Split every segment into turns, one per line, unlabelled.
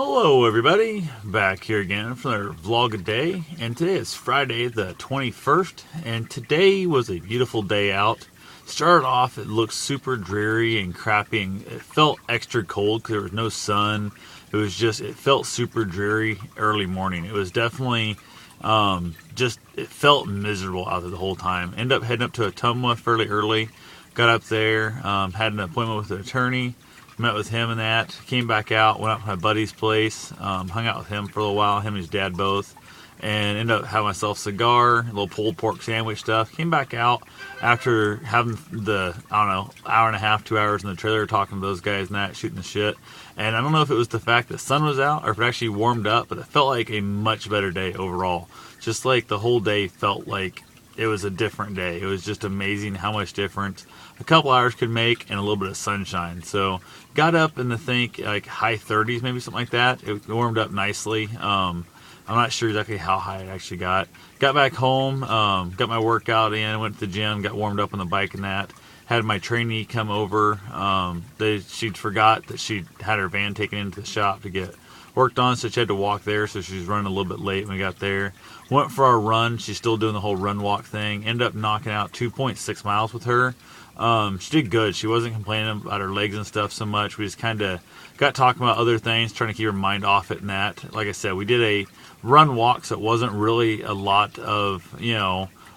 Hello everybody, back here again for another vlog a day, and today is Friday the 21st, and today was a beautiful day out. Started off, it looked super dreary and crappy, and it felt extra cold because there was no sun. It felt super dreary early morning. It was definitely, it felt miserable out there the whole time. Ended up heading up to Ottumwa fairly early, got up there, had an appointment with an attorney. Met with him and that. Came back out, went out to my buddy's place, hung out with him for a little while, him and his dad both, and ended up having myself a cigar, a little pulled pork sandwich stuff. Came back out after having hour and a half, 2 hours in the trailer talking to those guys and that, shooting the shit. And I don't know if it was the fact the sun was out or if it actually warmed up, but it felt like a much better day overall. Just like the whole day felt like it was a different day. It was just amazing how much difference a couple hours could make and a little bit of sunshine. So got up in the like high 30s, maybe something like that. It warmed up nicely. I'm not sure exactly how high it actually got. Got back home, got my workout in, went to the gym, got warmed up on the bike and that. Had my trainee come over. She'd forgot that she had her van taken into the shop to get worked on, so she had to walk there, so she was running a little bit late when we got there. Went for our run. She's still doing the whole run walk thing. Ended up knocking out 2.6 miles with her. She did good. She wasn't complaining about her legs and stuff so much. We just kind of got talking about other things, trying to keep her mind off it and that. Like I said, we did a run walk, so it wasn't really a lot of,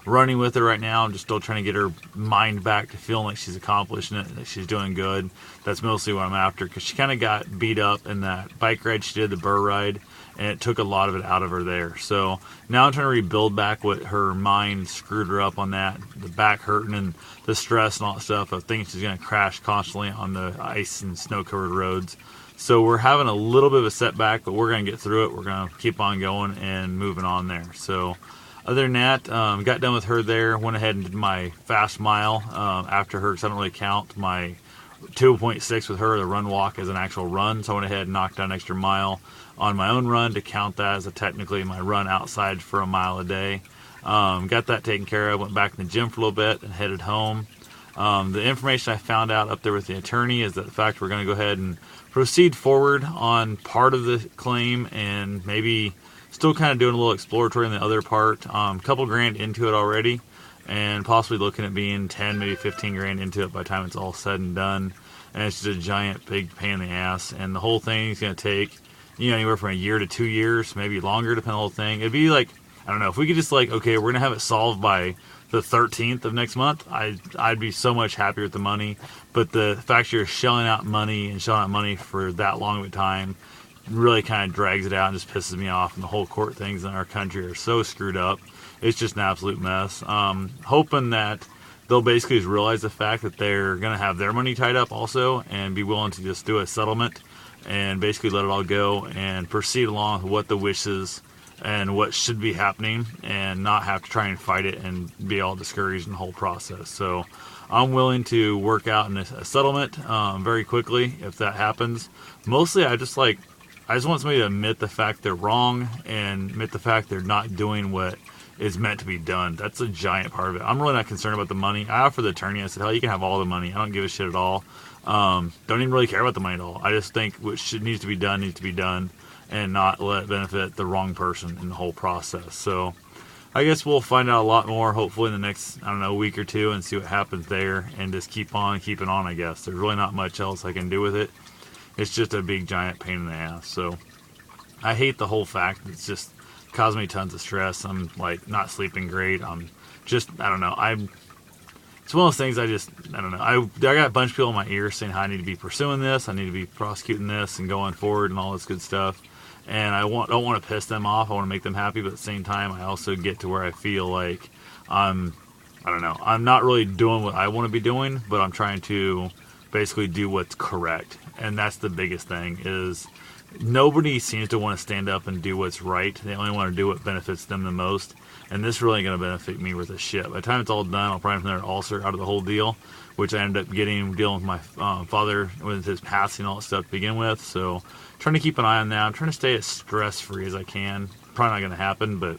running with her right now. I'm just still trying to get her mind back to feeling like she's accomplishing it, that she's doing good. That's mostly what I'm after, because she kind of got beat up in that bike ride she did, the burr ride, and it took a lot of it out of her there. So now I'm trying to rebuild back what her mind screwed her up on that, the back hurting and the stress and all that stuff of thinking she's going to crash constantly on the ice and snow-covered roads. So we're having a little bit of a setback, but we're going to get through it. We're going to keep on going and moving on there. So other than that, got done with her there, went ahead and did my fast mile after her, because I don't really count my 2.6 with her, the run walk, as an actual run. So I went ahead and knocked out an extra mile on my own run to count that as technically my run outside for a mile a day. Got that taken care of, went back in the gym for a little bit and headed home. The information I found out up there with the attorney is that the fact we're going to go ahead and proceed forward on part of the claim and maybe still kind of doing a little exploratory in the other part. Couple grand into it already, and possibly looking at being 10, maybe 15 grand into it by the time it's all said and done. And it's just a giant, big pain in the ass. And the whole thing is going to take, anywhere from a year to 2 years, maybe longer, depending on the whole thing. It'd be like, I don't know, if we could just okay, we're going to have it solved by the 13th of next month, I'd be so much happier with the money. But the fact you're shelling out money for that long of a time really kind of drags it out and just pisses me off. And the whole court things in our country are so screwed up. It's just an absolute mess. Hoping that they'll basically just realize the fact that they're going to have their money tied up also and be willing to just do a settlement and basically let it all go and proceed along with what the wishes and what should be happening, and not have to try and fight it and be all discouraged in the whole process. So I'm willing to work out in a settlement very quickly if that happens. Mostly I just want somebody to admit the fact they're wrong and admit the fact they're not doing what is meant to be done. That's a giant part of it. I'm really not concerned about the money. I offered the attorney, I said, hell, you can have all the money. I don't give a shit at all. Don't even really care about the money at all. I just think what needs to be done and not let it benefit the wrong person in the whole process. So I guess we'll find out a lot more hopefully in the next, week or two, and see what happens there, and just keep on keeping on, I guess. There's really not much else I can do with it. It's just a big giant pain in the ass. So I hate the whole fact. It's just caused me tons of stress. I'm not sleeping great. It's one of those things I don't know. I got a bunch of people in my ear saying how I need to be pursuing this, I need to be prosecuting this and going forward and all this good stuff. And I don't want to piss them off. I want to make them happy, but at the same time, I also get to where I feel like I'm not really doing what I want to be doing, but I'm trying to basically do what's correct. And that's the biggest thing, is nobody seems to want to stand up and do what's right. They only want to do what benefits them the most. And this really ain't going to benefit me worth a shit. By the time it's all done, I'll probably have another ulcer out of the whole deal, which I ended up dealing with my father with his passing and all that stuff to begin with. So trying to keep an eye on that. I'm trying to stay as stress-free as I can. Probably not going to happen, but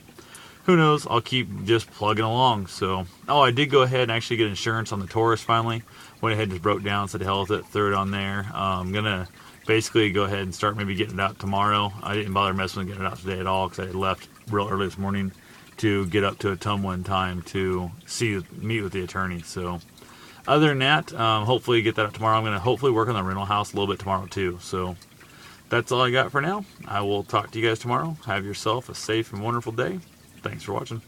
who knows? I'll keep just plugging along. So, I did go ahead and actually get insurance on the Taurus finally. Went ahead and just broke down, said hell with it, threw it on there. I'm going to basically go ahead and start maybe getting it out tomorrow. I didn't bother messing with getting it out today at all because I left real early this morning to get up to Ottumwa in time to meet with the attorney. So other than that, hopefully get that up tomorrow. I'm going to hopefully work on the rental house a little bit tomorrow too. So that's all I got for now. I will talk to you guys tomorrow. Have yourself a safe and wonderful day. Thanks for watching.